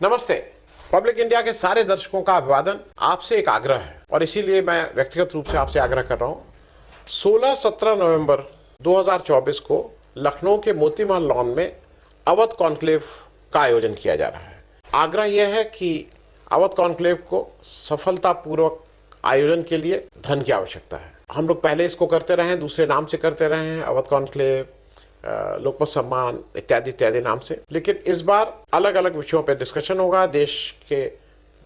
नमस्ते। Public India के सारे दर्शकों का अभिवादन। आपसे एक आग्रह है और इसीलिए मैं व्यक्तिगत रूप से आपसे आग्रह कर रहा हूं। 16-17 नवंबर 2024 को लखनऊ के मोती महल लॉन में अवध कॉन्क्लेव का आयोजन किया जा रहा है। आग्रह यह है कि अवध कॉन्क्लेव को सफलतापूर्वक आयोजन के लिए धन की आवश्यकता है। हम लोग पहले इसको करते रहे हैं, दूसरे नाम से करते रहे हैं, अवध कॉन्क्लेव, लोकमत सम्मान इत्यादि इत्यादि नाम से। लेकिन इस बार अलग अलग विषयों पर डिस्कशन होगा। देश के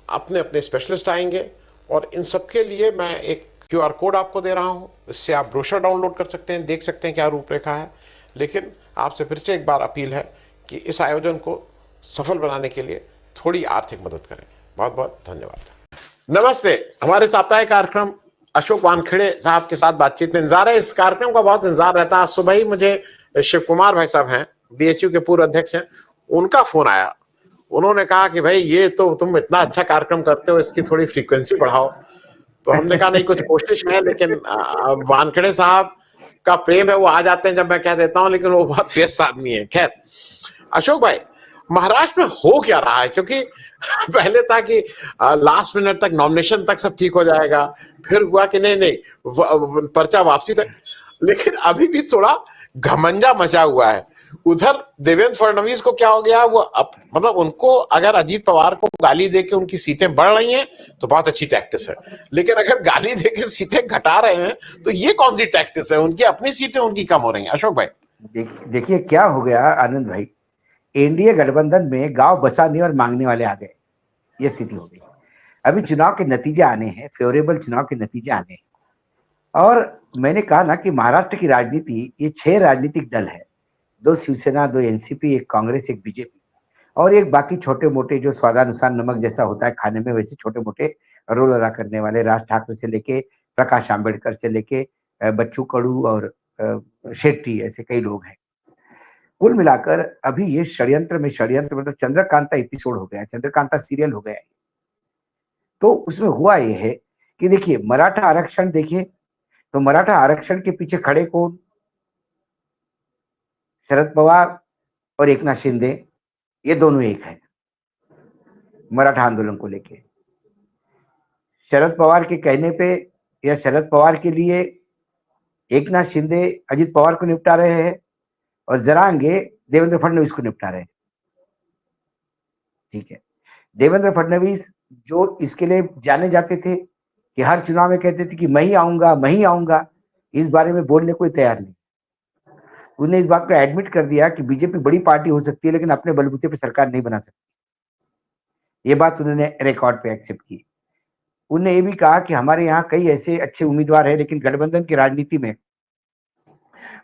अपने अपने स्पेशलिस्ट आएंगे और इन सबके लिए मैं एक क्यूआर कोड आपको दे रहा हूं। इससे आप ब्रोशर डाउनलोड कर सकते हैं, देख सकते हैं क्या रूपरेखा है। लेकिन आपसे फिर से एक बार अपील है कि इस आयोजन को सफल बनाने के लिए थोड़ी आर्थिक मदद करें। बहुत बहुत धन्यवाद। नमस्ते। हमारे साप्ताहिक कार्यक्रम अशोक वानखेड़े साहब के साथ बातचीत में इंतजार है। इस कार्यक्रम का बहुत इंतजार रहता है। आज सुबह ही मुझे शिव कुमार भाई साहब हैं, बीएचयू के पूर्व अध्यक्ष हैं, उनका फोन आया। उन्होंने कहा कि भाई ये तो तुम इतना अच्छा कार्यक्रम करते हो, इसकी थोड़ी फ्रीक्वेंसी बढ़ाओ। तो हमने कहा नहीं, कुछ कोशिश है, लेकिन वानखेड़े साहब का प्रेम है, वो आ जाते हैं जब मैं कह देता हूं, लेकिन वो बहुत व्यस्त आदमी है। खैर, अशोक भाई, महाराष्ट्र में हो क्या रहा है? क्योंकि पहले था कि लास्ट मिनट तक, नॉमिनेशन तक सब ठीक हो जाएगा, फिर हुआ कि नहीं नहीं पर्चा वापसी तक, लेकिन अभी भी थोड़ा घमंजा मचा हुआ है। उधर देवेंद्र फडणवीस को क्या हो गया? वो मतलब उनको अगर अजीत पवार को गाली देके उनकी सीटें बढ़ रही हैं तो बहुत अच्छी टैक्टिस है, लेकिन अगर गाली देके सीटें घटा रहे हैं तो ये कौन सी टैक्टिस है? उनकी अपनी सीटें उनकी कम हो रही हैं। अशोक भाई देखिए क्या हो गया आनंद भाई, एनडीए गठबंधन में गांव बसाने और मांगने वाले आ गए, ये स्थिति हो गई। अभी चुनाव के नतीजे आने हैं, फेवरेबल चुनाव के नतीजे आने हैं। और मैंने कहा ना कि महाराष्ट्र की राजनीति, ये 6 राजनीतिक दल है, 2 शिवसेना, 2 एनसीपी, एक कांग्रेस, एक बीजेपी और एक बाकी छोटे मोटे जो स्वादानुसार नमक जैसा होता है खाने में, वैसे छोटे मोटे रोल अदा करने वाले, राज ठाकरे से लेके प्रकाश आंबेडकर से लेके बच्चू कडू और शेट्टी, ऐसे कई लोग हैं। कुल मिलाकर अभी ये षड्यंत्र मतलब चंद्रकांता एपिसोड हो गया है, चंद्रकांता सीरियल हो गया है। तो उसमें हुआ ये है कि देखिए मराठा आरक्षण देखिए, तो मराठा आरक्षण के पीछे खड़े कौन? शरद पवार और एकनाथ शिंदे, ये दोनों एक है मराठा आंदोलन को लेके। शरद पवार के कहने पे या शरद पवार के लिए एकनाथ शिंदे अजित पवार को निपटा रहे हैं और जरांगे देवेंद्र फडणवीस को निपटा रहे हैं। ठीक है, देवेंद्र फडणवीस जो इसके लिए जाने जाते थे कि हर चुनाव में कहते थे कि मैं ही आऊंगा, मैं ही आऊंगा, इस बारे में बोलने कोई तैयार नहीं। उन्होंने इस बात को एडमिट कर दिया कि बीजेपी बड़ी पार्टी हो सकती है लेकिन अपने बलबूते पे सरकार नहीं बना सकती। ये बात उन्होंने रिकॉर्ड पे एक्सेप्ट की। उन्होंने ये भी कहा कि हमारे यहाँ कई ऐसे अच्छे उम्मीदवार हैं लेकिन गठबंधन की राजनीति में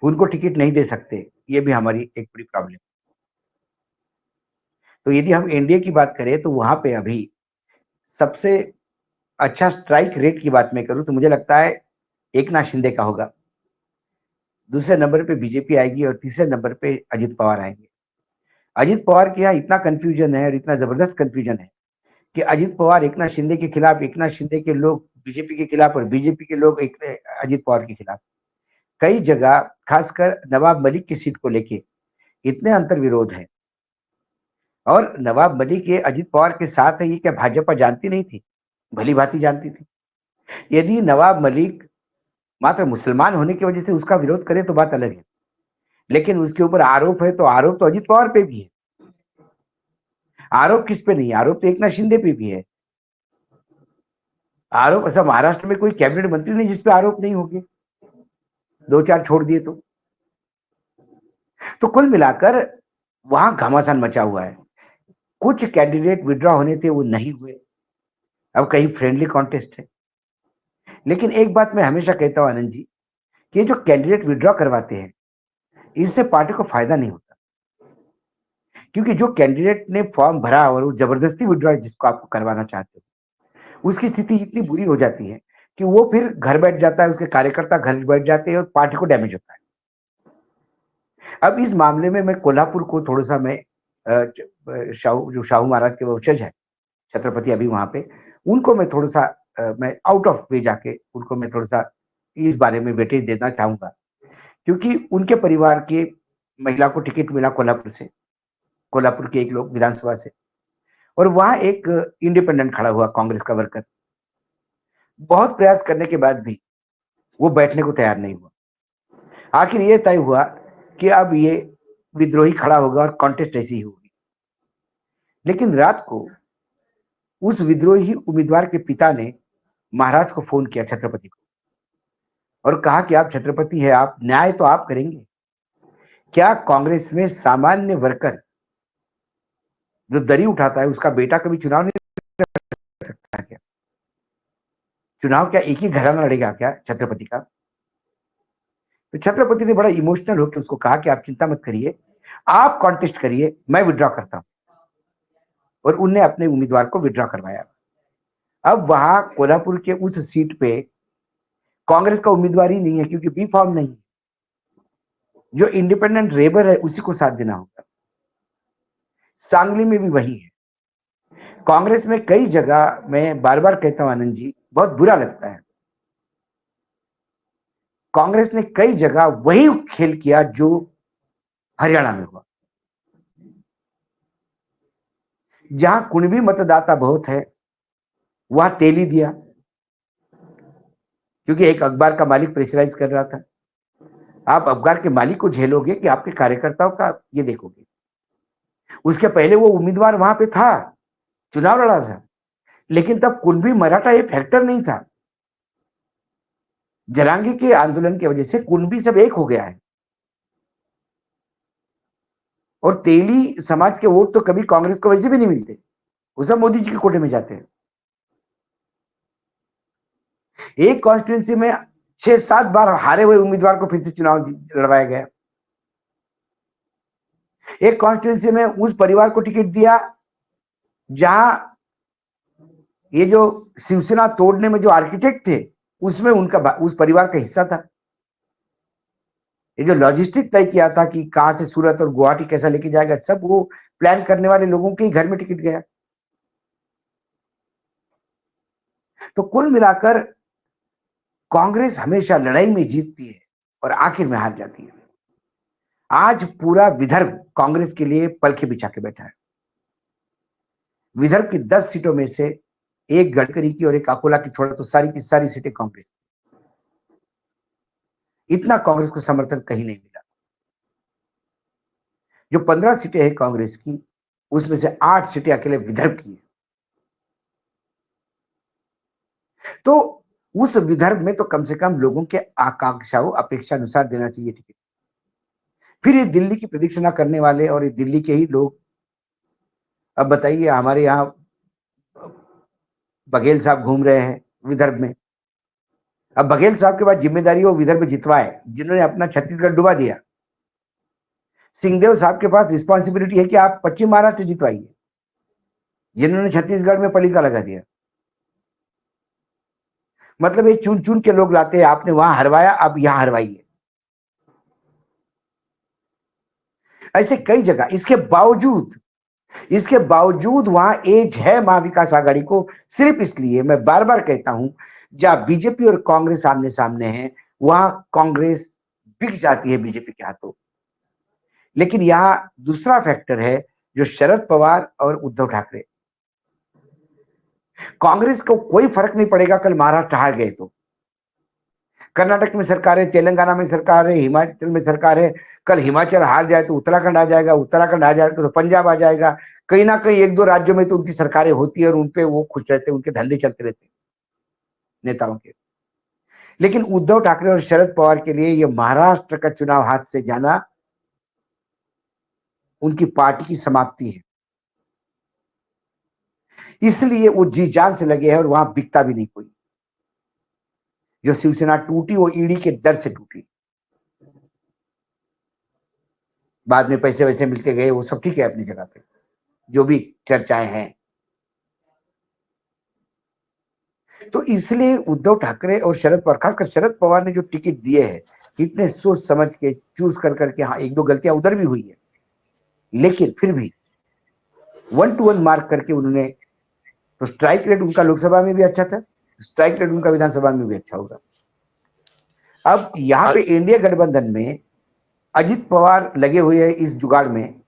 उनको टिकट नहीं दे सकते, ये भी हमारी एक बड़ी प्रॉब्लम। तो यदि हम एनडीए की बात करें तो वहां पे अभी सबसे अच्छा स्ट्राइक रेट की बात मैं करूं तो मुझे लगता है एकनाथ शिंदे का होगा, दूसरे नंबर पे बीजेपी आएगी और तीसरे नंबर पे अजित पवार आएंगे। अजित पवार के यहाँ इतना कंफ्यूजन है और इतना जबरदस्त कंफ्यूजन है कि अजित पवार एकनाथ शिंदे के खिलाफ, एकनाथ शिंदे के लोग बीजेपी के खिलाफ और बीजेपी के लोग अजित पवार के खिलाफ। कई जगह खासकर नवाब मलिक की सीट को लेके इतने अंतर विरोध है। और नवाब मलिक ये अजित पवार के साथ है, ये क्या भाजपा जानती नहीं थी? भली भांति जानती थी। यदि नवाब मलिक मात्र मुसलमान होने की वजह से उसका विरोध करे तो बात अलग है, लेकिन उसके ऊपर आरोप है तो आरोप तो अजित पवार पे भी है। आरोप किस पे नहीं? आरोप तो एकनाथ शिंदे पे भी है। आरोप ऐसा महाराष्ट्र में कोई कैबिनेट मंत्री नहीं जिसपे आरोप नहीं होंगे, 2-4 छोड़ दिए तो कुल मिलाकर वहां घमासान मचा हुआ है। कुछ कैंडिडेट विड्रॉ होने थे, वो नहीं हुए। अब कहीं फ्रेंडली कॉन्टेस्ट है। लेकिन एक बात मैं हमेशा कहता हूं आनंद जी, कि जो कैंडिडेट विड्रॉ करवाते हैं इससे पार्टी को फायदा नहीं होता, क्योंकि जो कैंडिडेट ने फॉर्म भरा और वो जबरदस्ती विड्रॉ जिसको आपको करवाना चाहते हो, उसकी स्थिति इतनी बुरी हो जाती है कि वो फिर घर बैठ जाता है, उसके कार्यकर्ता घर बैठ जाते हैं और पार्टी को डैमेज होता है। अब इस मामले में मैं कोल्हापुर को थोड़ा सा मैं जो शाहू महाराज के वंशज है, छत्रपति अभी वहां पे, उनको मैं थोड़ा सा मैं आउट ऑफ वे जाके उनको मैं थोड़ा सा इस बारे में वेटेज देना चाहूंगा, क्योंकि उनके परिवार के महिला को टिकट मिला कोल्हापुर से, कोल्हापुर के एक लोग विधानसभा से। और वहां एक इंडिपेंडेंट खड़ा हुआ कांग्रेस का वर्कर। बहुत प्रयास करने के बाद भी वो बैठने को तैयार नहीं हुआ। आखिर ये तय हुआ कि अब ये विद्रोही खड़ा होगा और कॉन्टेस्ट ऐसी ही होगी। लेकिन रात को उस विद्रोही उम्मीदवार के पिता ने महाराज को फोन किया, छत्रपति को, और कहा कि आप छत्रपति है, आप न्याय तो आप करेंगे, क्या कांग्रेस में सामान्य वर्कर जो दरी उठाता है उसका बेटा कभी चुनाव नहीं लड़ सकता क्या? चुनाव क्या एक ही घराना लड़ेगा क्या छत्रपति का? तो छत्रपति ने बड़ा इमोशनल होकर उसको कहा कि आप चिंता मत करिए, आप कॉन्टेस्ट करिए, मैं विड्रॉ करता हूं। और उनने अपने उम्मीदवार को विड्रॉ करवाया। अब वहां कोल्हापुर के उस सीट पे कांग्रेस का उम्मीदवार ही नहीं है, क्योंकि बी फॉर्म नहीं है। जो इंडिपेंडेंट रेबर है उसी को साथ देना होगा। सांगली में भी वही है। कांग्रेस में कई जगह, मैं बार बार कहता हूं आनंद जी, बहुत बुरा लगता है, कांग्रेस ने कई जगह वही खेल किया जो हरियाणा में हुआ। जहां कुणबी मतदाता बहुत है वहां तेली दिया, क्योंकि एक अखबार का मालिक प्रेशराइज कर रहा था। आप अखबार के मालिक को झेलोगे कि आपके कार्यकर्ताओं का ये देखोगे? उसके पहले वो उम्मीदवार वहां पे था, चुनाव लड़ा था, लेकिन तब कुणबी मराठा ये फैक्टर नहीं था। जरांगी के आंदोलन की वजह से कुणबी सब एक हो गया है। और तेली समाज के वोट तो कभी कांग्रेस को वैसे भी नहीं मिलते, वो सब मोदी जी के कोटे में जाते हैं। एक कॉन्स्टिट्यूंसी में 6-7 बार हारे हुए उम्मीदवार को फिर से चुनाव लड़वाया गया। एक कॉन्स्टिट्यूंसी में उस परिवार को टिकट दिया जहां ये जो शिवसेना तोड़ने में जो आर्किटेक्ट थे उसमें उनका, उस परिवार का हिस्सा था। ये जो लॉजिस्टिक तय किया था कि कहां से सूरत और गुवाहाटी कैसा लेके जाएगा, सब वो प्लान करने वाले लोगों के ही घर में टिकट गया। तो कुल मिलाकर कांग्रेस हमेशा लड़ाई में जीतती है और आखिर में हार जाती है। आज पूरा विदर्भ कांग्रेस के लिए पलखे बिछा के बैठा है। विदर्भ की 10 सीटों में से एक गडकरी की और एक अकोला की छोड़ा तो सारी की सारी सीटें कांग्रेस की। इतना कांग्रेस को समर्थन कहीं नहीं मिला। जो 15 सीटें हैं कांग्रेस की, उसमें से 8 सीटें अकेले विदर्भ की है। तो उस विदर्भ में तो कम से कम लोगों के आकांक्षाओं, अपेक्षा अनुसार देना चाहिए टिकट। फिर ये दिल्ली की प्रदक्षिणा करने वाले और ये दिल्ली के ही लोग, अब बताइए, हमारे यहाँ बघेल साहब घूम रहे हैं विदर्भ में। अब बघेल साहब के बाद जिम्मेदारी वो विदर्भ जितवाए जिन्होंने अपना छत्तीसगढ़ डुबा दिया। सिंहदेव साहब के पास रिस्पॉन्सिबिलिटी है कि आप पश्चिम महाराष्ट्र जितवाइए, जिन्होंने छत्तीसगढ़ में पलीता लगा दिया। मतलब ये चुन चुन के लोग लाते हैं, आपने वहां हरवाया, अब यहां हरवाइए। ऐसे कई जगह। इसके बावजूद वहां एज है महा विकास आघाड़ी को, सिर्फ इसलिए, मैं बार बार कहता हूं, जहां बीजेपी और कांग्रेस आमने सामने है वहां कांग्रेस बिक जाती है बीजेपी के हाथों। लेकिन यहां दूसरा फैक्टर है, जो शरद पवार और उद्धव ठाकरे, कांग्रेस को कोई फर्क नहीं पड़ेगा कल महाराष्ट्र हार गए तो। कर्नाटक में सरकार है, तेलंगाना में सरकार है, हिमाचल में सरकार है। कल हिमाचल हार जाए तो उत्तराखंड आ जाएगा, उत्तराखंड आ जाएगा तो पंजाब आ जाएगा। कहीं ना कहीं 1-2 राज्यों में तो उनकी सरकारें होती है और उनपे वो खुश रहते हैं, उनके धंधे चलते रहते हैं नेताओं के। लेकिन उद्धव ठाकरे और शरद पवार के लिए ये महाराष्ट्र का चुनाव हाथ से जाना उनकी पार्टी की समाप्ति है। इसलिए वो जी जान से लगे हैं और वहां बिकता भी नहीं कोई। जो शिवसेना टूटी वो ईडी के डर से टूटी। बाद में पैसे वैसे मिलते गए, वो सब ठीक है अपनी जगह पे, जो भी चर्चाएं हैं। तो इसलिए उद्धव ठाकरे और शरद पवार, खासकर शरद पवार ने जो टिकट दिए हैं, इतने सोच समझ के चूज कर करके, हाँ 1-2 गलतियां उधर भी हुई है, लेकिन फिर भी 1 to 1 मार्क करके उन्होंने, तो स्ट्राइक रेट उनका लोकसभा में भी अच्छा था, स्ट्राइक रेट उनका विधानसभा में भी अच्छा होगा। अब यहाँ पे इंडिया गठबंधन में अजित पवार लगे हुए हैं इस जुगाड़ में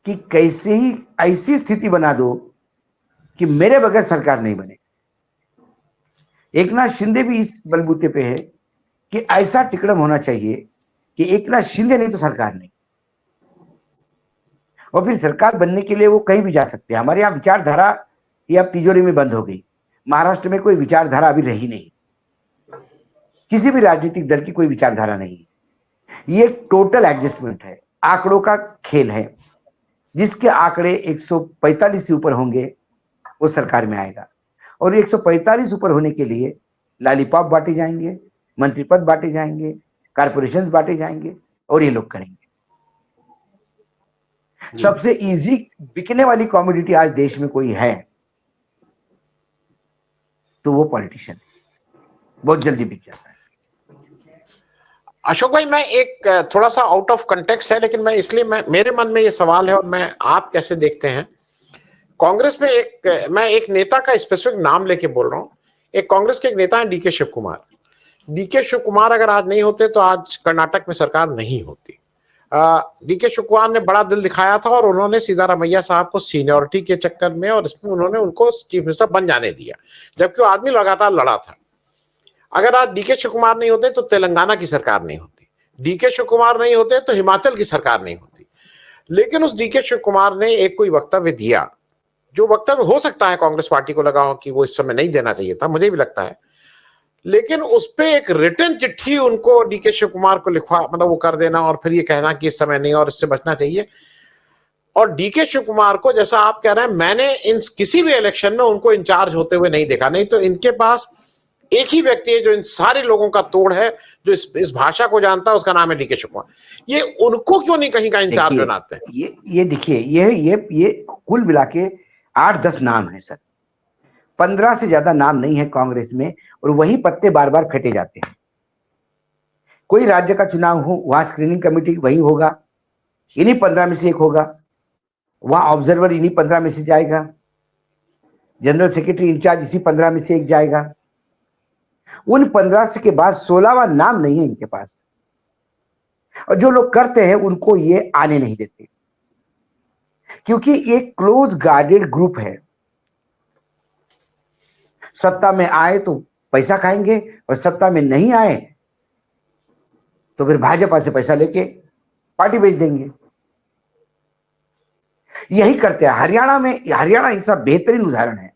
कि कैसे ही ऐसी स्थिति बना दो कि मेरे बगैर सरकार नहीं बने। एकनाथ शिंदे भी इस बलबूते पे है कि ऐसा टिकड़म होना चाहिए कि एकनाथ शिंदे नहीं तो सरकार नहीं, और फिर सरकार बनने के लिए वो कहीं भी जा सकते हैं। हमारे यहाँ विचारधारा ये अब तिजोरी में बंद हो गई। महाराष्ट्र में कोई विचारधारा अभी रही नहीं, किसी भी राजनीतिक दल की कोई विचारधारा नहीं है। ये टोटल एडजस्टमेंट है, आंकड़ों का खेल है। जिसके आंकड़े 145 से ऊपर होंगे वो सरकार में आएगा, और 145 ऊपर होने के लिए लॉलीपॉप बांटे जाएंगे, मंत्री पद बांटे जाएंगे, कारपोरेशन बांटे जाएंगे, और ये लोग करेंगे। सबसे इजी बिकने वाली कॉमोडिटी आज देश में कोई है तो वो पॉलिटिशियन बहुत जल्दी बिक जाता है। अशोक भाई, मैं एक थोड़ा सा आउट ऑफ कंटेक्स्ट है, लेकिन मैं मेरे मन में ये सवाल है और मैं आप कैसे देखते हैं। कांग्रेस में मैं एक नेता का स्पेसिफिक नाम लेके बोल रहा हूं। एक कांग्रेस के एक नेता है डीके शिव कुमार। डीके शिव कुमार अगर आज नहीं होते तो आज कर्नाटक में सरकार नहीं होती। डीके शिव कुमार ने बड़ा दिल दिखाया था और उन्होंने सिद्धारमैया साहब को सीनियोरिटी के चक्कर में और इसमें उन्होंने उनको चीफ मिनिस्टर बन जाने दिया, जबकि वो आदमी लगातार लड़ा था। अगर आज डीके शिव कुमार नहीं होते तो तेलंगाना की सरकार नहीं होती, डीके शिव कुमार नहीं होते तो हिमाचल की सरकार नहीं होती। लेकिन उस डीके शिव कुमार ने एक कोई वक्तव्य दिया, जो वक्तव्य हो सकता है कांग्रेस पार्टी को लगा हो कि वो इस समय नहीं देना चाहिए था, मुझे भी लगता है, लेकिन उस पे एक रिटर्न चिट्ठी उनको डीके शिव कुमार को लिखवा, मतलब वो कर देना और फिर ये कहना कि इस समय नहीं और इससे बचना चाहिए। और डीके शिव कुमार को, जैसा आप कह रहे हैं, मैंने इन किसी भी इलेक्शन में उनको इंचार्ज होते हुए नहीं देखा। नहीं तो इनके पास एक ही व्यक्ति है जो इन सारे लोगों का तोड़ है, जो इस भाषा को जानता है, उसका नाम है डीके शिव कुमार। ये उनको क्यों नहीं कहीं का इंचार्ज बनाते हैं? ये देखिए, ये कुल मिला के 8-10 नाम है सर, 15 से ज्यादा नाम नहीं है कांग्रेस में, और वही पत्ते बार बार फेंटे जाते हैं। कोई राज्य का चुनाव हो, वहां स्क्रीनिंग कमेटी वही होगा, इन्हीं 15 में से एक होगा, वहां ऑब्जर्वर इन्हीं 15 में से जाएगा, जनरल सेक्रेटरी इंचार्ज इसी 15 में से एक जाएगा। उन 15 से के बाद 16वां नाम नहीं है इनके पास, और जो लोग करते हैं उनको ये आने नहीं देते, क्योंकि एक क्लोज गार्डेड ग्रुप है। सत्ता में आए तो पैसा खाएंगे, और सत्ता में नहीं आए तो फिर भाजपा से पैसा लेके पार्टी बेच देंगे। यही करते हैं। हरियाणा इसका बेहतरीन उदाहरण है।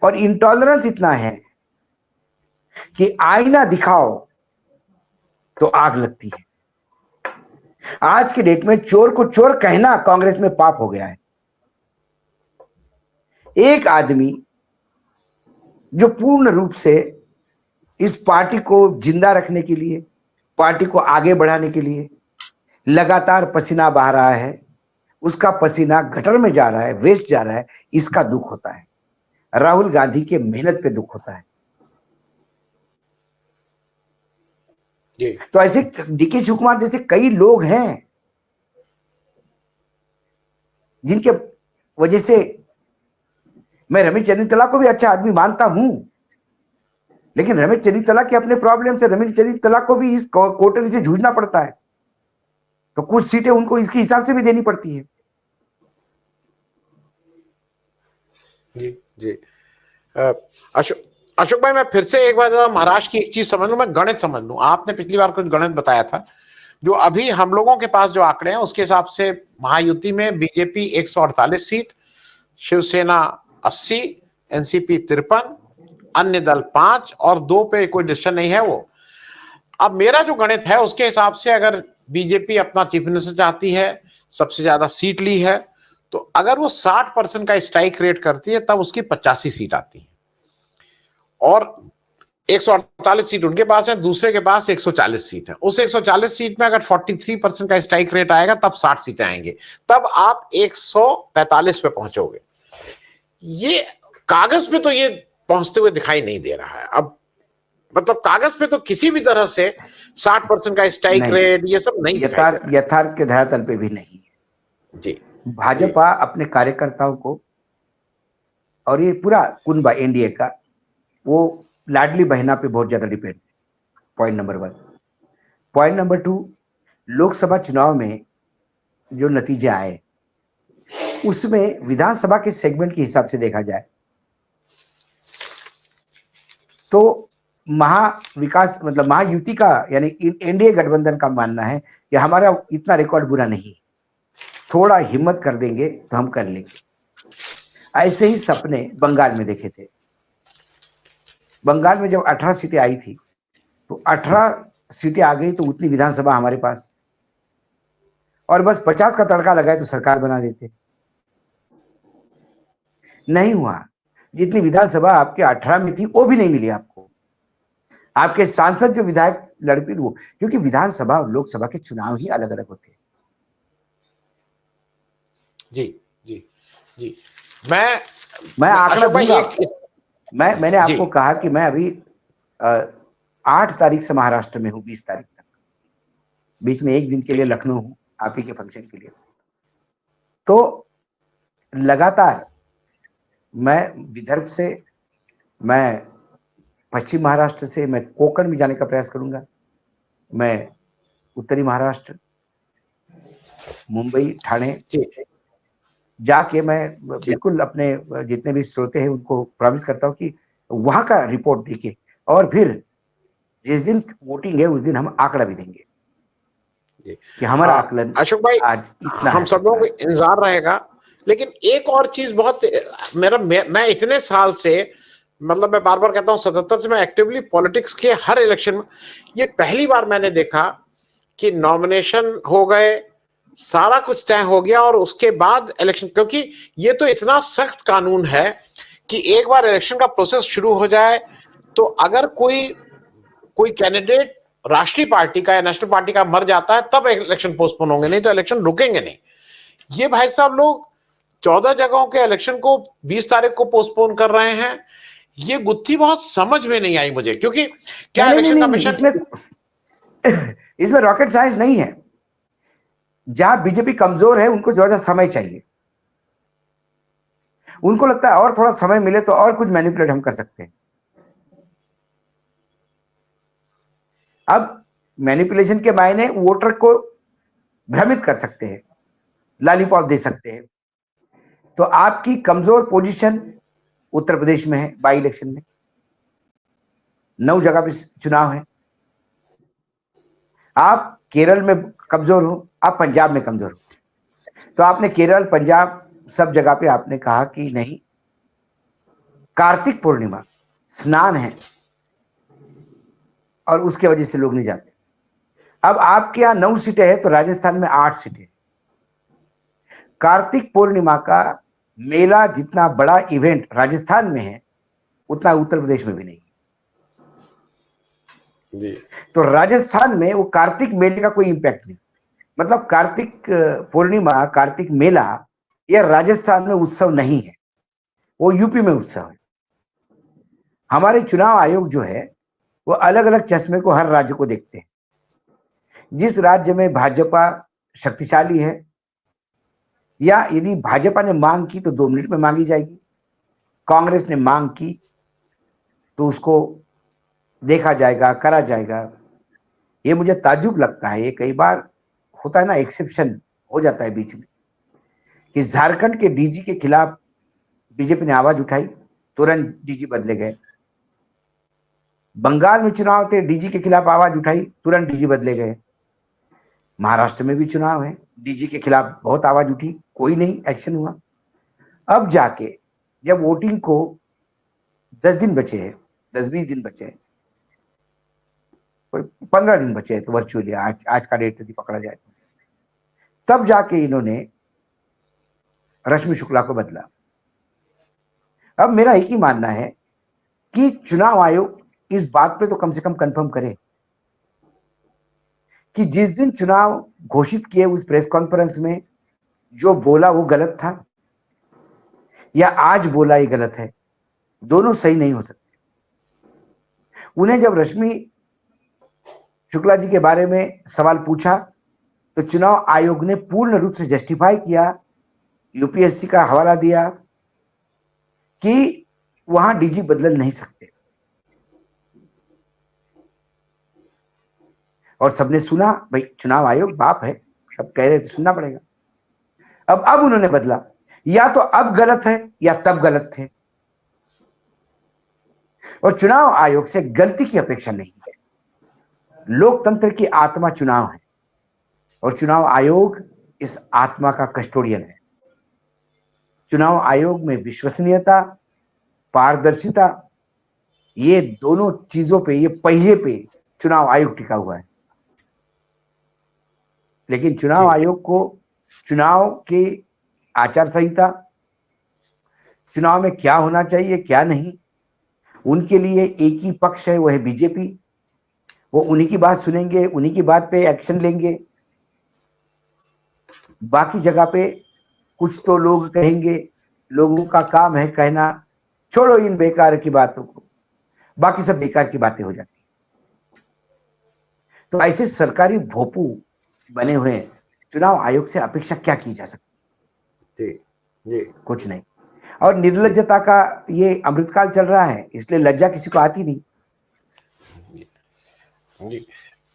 और इंटॉलरेंस इतना है कि आईना दिखाओ तो आग लगती है। आज के डेट में चोर को चोर कहना कांग्रेस में पाप हो गया है। एक आदमी जो पूर्ण रूप से इस पार्टी को जिंदा रखने के लिए, पार्टी को आगे बढ़ाने के लिए लगातार पसीना बहा रहा है, उसका पसीना गटर में जा रहा है, वेस्ट जा रहा है, इसका दुख होता है। राहुल गांधी के मेहनत पे दुख होता है। तो ऐसे डीके शिव कुमार जैसे कई लोग हैं जिनके वजह से मैं रमेश चन्नीतला को भी अच्छा आदमी मानता हूं, लेकिन रमेश चन्नीतला के अपने प्रॉब्लम से रमेश चन्नीतला को भी इस कोटरी से जूझना पड़ता है, तो कुछ सीटें उनको इसके हिसाब से भी देनी पड़ती है। जी जी। अशोक भाई, मैं फिर से एक बार महाराष्ट्र की एक चीज समझ लूं, मैं गणित समझ लूं। आपने पिछली बार कुछ गणित बताया था, जो अभी हम लोगों के पास जो आंकड़े हैं उसके हिसाब से महायुति में बीजेपी 148 सीट, शिवसेना 80, एनसीपी 53, अन्य दल 5 और 2 पे कोई डिसीजन नहीं है। वो अब मेरा जो गणित है उसके हिसाब से अगर बीजेपी अपना चीफ मिनिस्टर चाहती है, सबसे ज्यादा सीट ली है, तो अगर वो 60% का स्ट्राइक रेट करती है तब उसकी 85 सीट आती है, और 148 सीट उनके पास है, दूसरे के पास 140 सीट है। उस 140 सीट में अगर 43% का स्ट्राइक रेट आएगा तब 60 सीटें आएंगे, तब आप 145 पे पहुंचोगे। ये कागज पे तो ये पहुंचते हुए दिखाई नहीं दे रहा है। अब मतलब कागज पे तो किसी भी तरह से 60% का स्ट्राइक रेट ये सब नहीं, यथार्थ के धरातल पे भी नहीं है जी। भाजपा अपने कार्यकर्ताओं को, और ये पूरा कुनबा एनडीए का, वो लाडली बहना पे बहुत ज्यादा डिपेंड है। Point number 1। Point number 2, Lok Sabha चुनाव में जो नतीजे आए, उसमें विधानसभा के सेगमेंट के हिसाब से देखा जाए तो महाविकास मतलब महायुति का यानी एनडीए गठबंधन का मानना है कि हमारा इतना रिकॉर्ड बुरा नहीं, थोड़ा हिम्मत कर देंगे तो हम कर लेंगे। ऐसे ही सपने बंगाल में देखे थे। बंगाल में जब 18 सीटें आई थी तो 18 सीटें आ गई तो उतनी विधानसभा हमारे पास, और बस 50 का तड़का लगाए तो सरकार बना देते। नहीं हुआ। जितनी विधानसभा आपके 18 में थी वो भी नहीं मिली आपको। आपके सांसद जो विधायक लड़पी वो, क्योंकि विधानसभा और लोकसभा के चुनाव ही अलग अलग होते हैं। जी जी जी। मैं आंकड़ा अशोक भाई दूंगा। मैंने जी आपको कहा कि मैं अभी 8 तारीख से महाराष्ट्र में हूँ, 20 तारीख तक, बीच में एक दिन के लिए लखनऊ हूँ आप ही के फंक्शन के लिए। तो लगातार मैं विदर्भ से, मैं पश्चिम महाराष्ट्र से, मैं कोंकण में जाने का प्रयास करूंगा, मैं उत्तरी महाराष्ट्र, मुंबई, ठाणे जी जाके मैं जी बिल्कुल अपने जितने भी श्रोते हैं उनको प्रॉमिस करता हूँ कि वहां का रिपोर्ट देके, और फिर जिस दिन वोटिंग है उस दिन हम आंकड़ा भी देंगे जी। कि हमारा आकलन अशोक भाई, आज इतना हम है। सब लोगों को इंतजार रहेगा। लेकिन एक और चीज बहुत मैं इतने साल से, मतलब मैं बार बार कहता हूं 77 से मैं एक्टिवली पॉलिटिक्स के हर इलेक्शन में, ये पहली बार मैंने देखा कि नॉमिनेशन हो गए, सारा कुछ तय हो गया और उसके बाद इलेक्शन, क्योंकि ये तो इतना सख्त कानून है कि एक बार इलेक्शन का प्रोसेस शुरू हो जाए तो अगर कोई कोई कैंडिडेट राष्ट्रीय पार्टी का या नेशनल पार्टी का मर जाता है तब इलेक्शन पोस्टपोन होंगे, नहीं तो इलेक्शन रुकेंगे नहीं। ये भाई साहब लोग 14 जगहों के इलेक्शन को 20 तारीख को पोस्टपोन कर रहे हैं। ये गुत्थी बहुत समझ में नहीं आई मुझे, क्योंकि क्या नहीं, इलेक्शन नहीं, नहीं, कमीशन इसमें रॉकेट साइंस नहीं है। जहां बीजेपी कमजोर है उनको ज्यादा समय चाहिए, उनको लगता है और थोड़ा समय मिले तो और कुछ मैनिपुलेट हम कर सकते हैं। अब मैनिपुलेशन के मायने वोटर को भ्रमित कर सकते हैं, लॉलीपॉप दे सकते हैं। तो आपकी कमजोर पोजीशन उत्तर प्रदेश में है, बाई इलेक्शन में 9 जगह पे चुनाव है। आप केरल में कमजोर हो, आप पंजाब में कमजोर हो, तो आपने केरल, पंजाब सब जगह पे आपने कहा कि नहीं, कार्तिक पूर्णिमा स्नान है और उसके वजह से लोग नहीं जाते। अब आपके यहाँ 9 सीटें हैं तो राजस्थान में 8 सीटें। कार्तिक पूर्णिमा का मेला जितना बड़ा इवेंट राजस्थान में है उतना उत्तर प्रदेश में भी नहीं। जी। तो राजस्थान में वो कार्तिक मेले का कोई इंपैक्ट नहीं। मतलब कार्तिक पूर्णिमा, कार्तिक मेला यह राजस्थान में उत्सव नहीं है, वो यूपी में उत्सव है। हमारे चुनाव आयोग जो है वो अलग अलग चश्मे को हर राज्य को देखते हैं। जिस राज्य में भाजपा शक्तिशाली है, या यदि भाजपा ने मांग की तो 2 मिनट में मांगी जाएगी, कांग्रेस ने मांग की तो उसको देखा जाएगा, करा जाएगा। ये मुझे ताज्जुब लगता है, ये कई बार होता है ना, एक्सेप्शन हो जाता है बीच में, कि झारखंड के डीजी के खिलाफ बीजेपी ने आवाज उठाई, तुरंत डीजी बदले गए। बंगाल में चुनाव थे, डीजी के खिलाफ आवाज उठाई, तुरंत डीजी बदले गए। महाराष्ट्र में भी चुनाव है, डीजी के खिलाफ बहुत आवाज उठी, कोई नहीं एक्शन हुआ। अब जाके जब वोटिंग को 10 दिन बचे हैं, 10-20 दिन बचे हैं, 15 दिन बचे हैं, तो वर्चुअली आज का डेट यदि पकड़ा जाए तब जाके इन्होंने रश्मि शुक्ला को बदला। अब मेरा एक ही मानना है कि चुनाव आयोग इस बात पे तो कम से कम कंफर्म करे कि जिस दिन चुनाव घोषित किए उस प्रेस कॉन्फ्रेंस में जो बोला वो गलत था, या आज बोला ये गलत है। दोनों सही नहीं हो सकते। उन्हें जब रश्मि शुक्ला जी के बारे में सवाल पूछा तो चुनाव आयोग ने पूर्ण रूप से जस्टिफाई किया, यूपीएससी का हवाला दिया कि वहां डीजी बदल नहीं सकते, और सबने सुना। भाई चुनाव आयोग बाप है, सब कह रहे थे, सुनना पड़ेगा। अब उन्होंने बदला, या तो अब गलत है या तब गलत थे। और चुनाव आयोग से गलती की अपेक्षा नहीं है। लोकतंत्र की आत्मा चुनाव है और चुनाव आयोग इस आत्मा का कस्टोडियन है। चुनाव आयोग में विश्वसनीयता, पारदर्शिता, ये दोनों चीजों पे, ये पहिए पे चुनाव आयोग टिका हुआ है। लेकिन चुनाव जी आयोग को चुनाव की आचार संहिता, चुनाव में क्या होना चाहिए क्या नहीं, उनके लिए एक ही पक्ष है, वो है बीजेपी। वो उन्हीं की बात सुनेंगे, उन्हीं की बात पे एक्शन लेंगे। बाकी जगह पे कुछ तो लोग कहेंगे, लोगों का काम है कहना, छोड़ो इन बेकार की बातों को, बाकी सब बेकार की बातें हो जाती। तो ऐसे सरकारी भोपू बने हुए चुनाव आयोग से अपेक्षा क्या की जा सकती? जी जी कुछ नहीं। और निर्लज्जता का ये अमृतकाल चल रहा है, इसलिए लज्जा किसी को आती नहीं। जी।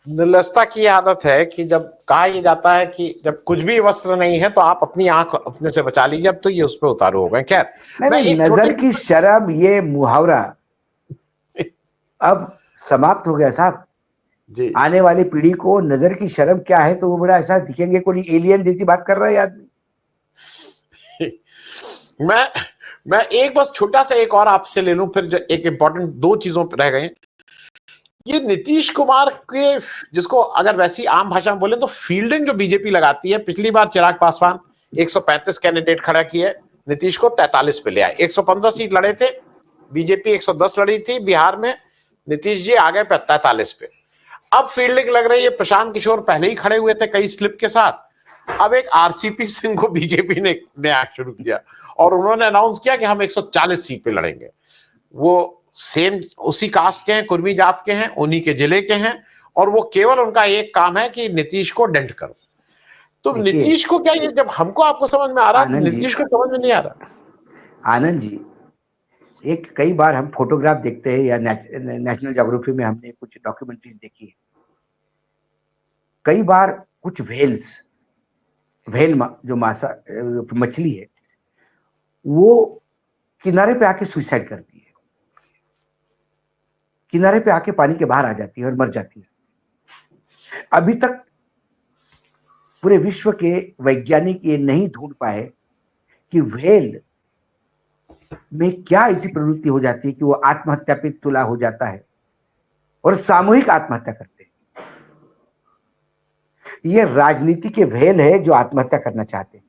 निर्लजता की आदत है कि जब कहा यह जाता है कि जब कुछ भी वस्त्र नहीं है तो आप अपनी आंख अपने से बचा लीजिए, अब तो ये उस पर उतारू हो गए। खैर, नहीं मैं नहीं, एक नजर छोटी की शर्म, ये मुहावरा अब समाप्त हो गया साहब। जी आने वाली पीढ़ी को नजर की शर्म क्या है तो वो बड़ा ऐसा दिखेंगे, कोई एलियन जैसी बात कर रहा है आदमी। मैं मैं एक बस छोटा सा एक और आपसे ले लूं, फिर एक इंपॉर्टेंट दो चीजों पर रह गए। ये नीतीश कुमार के, जिसको अगर वैसी आम भाषा में बोले तो फील्डिंग जो बीजेपी लगाती है, पिछली बार चिराग पासवान 135 कैंडिडेट खड़ा किए, नीतीश को 43 पे ले आए। 115 सीट लड़े थे, बीजेपी 110 लड़ी थी बिहार में, नीतीश जी आ गए 43 पे। अब फील्डिंग लग रही है, प्रशांत किशोर पहले ही खड़े हुए थे कई स्लिप के साथ, अब एक आरसीपी सिंह को बीजेपी ने नया शुरू किया और उन्होंने अनाउंस किया कि हम 140 सीट पे लड़ेंगे। वो सेम उसी कास्ट के हैं, कुर्मी जात के हैं, उन्हीं के जिले के हैं, और वो केवल उनका एक काम है कि नीतीश को डेंट करो। तो देखिए नीतीश को क्या, ये जब हमको आपको समझ में आ रहा है तो आनंद जी, नीतीश को समझ में नहीं आ रहा। आनंद जी, एक कई बार हम फोटोग्राफ देखते हैं या नेशनल ज्योग्राफी में हमने कुछ डॉक्यूमेंट्रीज देखी है। कई बार कुछ जो मासा मछली है, वो किनारे पे आके सुसाइड करती है, किनारे पे आके पानी के बाहर आ जाती है और मर जाती है। अभी तक पूरे विश्व के वैज्ञानिक ये नहीं ढूंढ पाए कि व्हेल में क्या ऐसी प्रवृत्ति हो जाती है कि वो आत्महत्या पे तुला हो जाता है और सामूहिक आत्महत्या करते हैं। ये राजनीति के व्हेल है जो आत्महत्या करना चाहते हैं।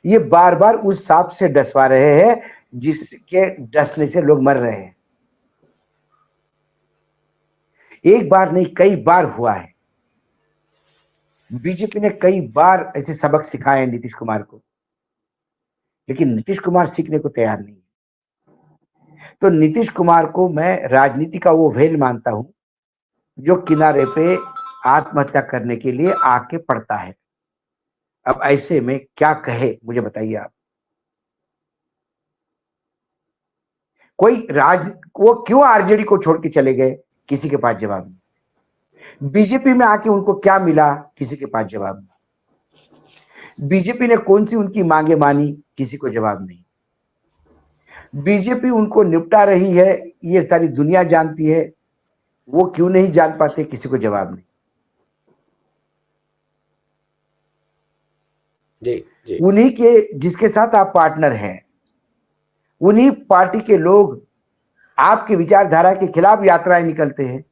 ये बार बार उस सांप से डसवा रहे हैं जिसके डसने से लोग मर रहे हैं। एक बार नहीं, कई बार हुआ है। बीजेपी ने कई बार ऐसे सबक सिखाए हैं नीतीश कुमार को, लेकिन नीतीश कुमार सीखने को तैयार नहीं है। तो नीतीश कुमार को मैं राजनीति का वो व्हेल मानता हूं जो किनारे पे आत्महत्या करने के लिए आके पड़ता है। अब ऐसे में क्या कहे, मुझे बताइए आप। वो क्यों आरजेडी को छोड़ के चले गए, किसी के पास जवाब नहीं। बीजेपी में आके उनको क्या मिला, किसी के पास जवाब नहीं। बीजेपी ने कौन सी उनकी मांगे मानी, किसी को जवाब नहीं। बीजेपी उनको निपटा रही है, ये सारी दुनिया जानती है, वो क्यों नहीं जान पाते, किसी को जवाब नहीं। जी जी उन्हीं के, जिसके साथ आप पार्टनर हैं, उन्हीं पार्टी के लोग आपकी विचारधारा के खिलाफ यात्राएं निकलते हैं।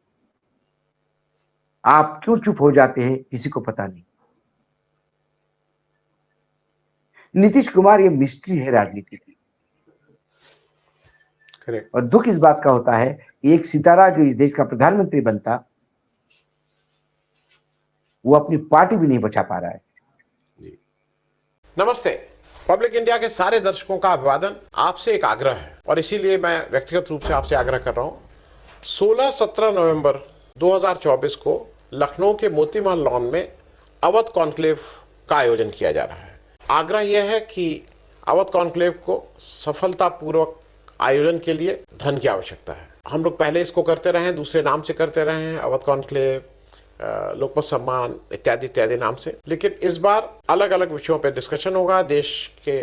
आप क्यों चुप हो जाते हैं, किसी को पता नहीं। नीतीश कुमार ये मिस्ट्री है राजनीति की। करेक्ट। और दुख इस बात का होता है, एक सितारा जो इस देश का प्रधानमंत्री बनता, वो अपनी पार्टी भी नहीं बचा पा रहा है। जी नमस्ते। पब्लिक इंडिया के सारे दर्शकों का अभिवादन। आपसे एक आग्रह है और इसीलिए मैं व्यक्तिगत रूप से आपसे आग्रह कर रहा हूं। 16-17 नवंबर 2024 को लखनऊ के मोती महल लॉन में अवध कॉन्क्लेव का आयोजन किया जा रहा है। आग्रह यह है कि अवध कॉन्क्लेव को सफलतापूर्वक आयोजन के लिए धन की आवश्यकता है। हम लोग पहले इसको करते रहे हैं, दूसरे नाम से करते रहे हैं, अवध कॉन्क्लेव, लोकमत सम्मान इत्यादि इत्यादि नाम से। लेकिन इस बार अलग अलग विषयों पे डिस्कशन होगा, देश के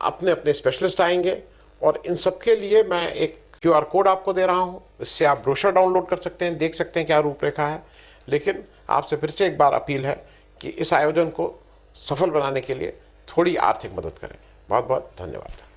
अपने अपने स्पेशलिस्ट आएंगे और इन सब के लिए मैं एक QR कोड आपको दे रहा हूँ, इससे आप ब्रोशर डाउनलोड कर सकते हैं, देख सकते हैं क्या रूपरेखा है। लेकिन आपसे फिर से एक बार अपील है कि इस आयोजन को सफल बनाने के लिए थोड़ी आर्थिक मदद करें। बहुत बहुत धन्यवाद।